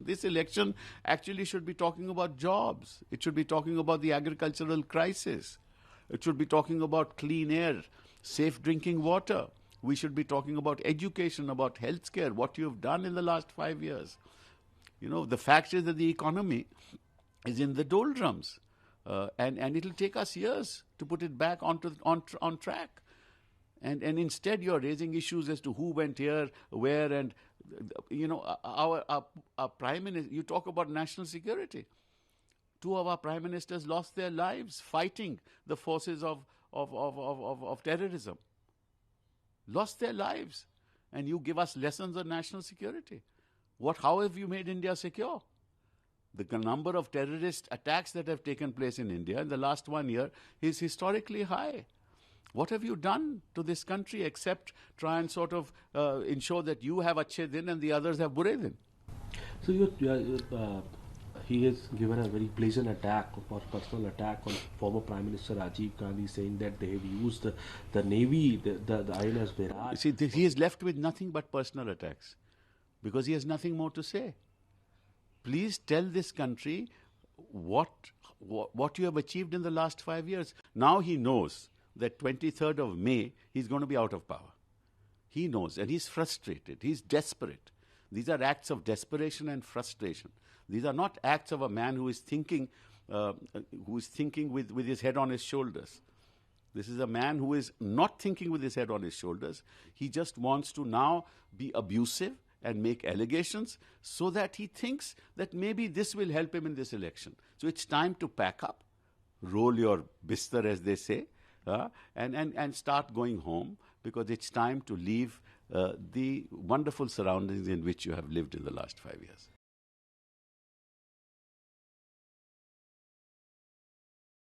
This election actually should be talking about jobs. It should be talking about the agricultural crisis. It should be talking about clean air, safe drinking water. We should be talking about education, about healthcare, what you've done in the last 5 years. The fact is that the economy is in the doldrums. And it'll take us years to put it back on track. And instead you're raising issues as to who went here, where, and our Prime Minister, you talk about national security. 2 of our Prime Ministers lost their lives fighting the forces of terrorism. Lost their lives. And you give us lessons on national security. How have you made India secure? The number of terrorist attacks that have taken place in India in the last 1 year is historically high. What have you done to this country except try and sort of ensure that you have achhe din and the others have bure din? So he has given a very blatant attack, or personal attack on former Prime Minister Rajiv Gandhi, saying that they have used the Navy, the INS Virat. See, he is left with nothing but personal attacks because he has nothing more to say. Please tell this country what you have achieved in the last 5 years. Now he knows that 23rd of May, he's going to be out of power. He knows, and he's frustrated. He's desperate. These are acts of desperation and frustration. These are not acts of a man who is thinking with his head on his shoulders. This is a man who is not thinking with his head on his shoulders. He just wants to now be abusive and make allegations so that he thinks that maybe this will help him in this election. So it's time to pack up, roll your bistar, as they say, and start going home, because it's time to leave the wonderful surroundings in which you have lived in the last 5 years.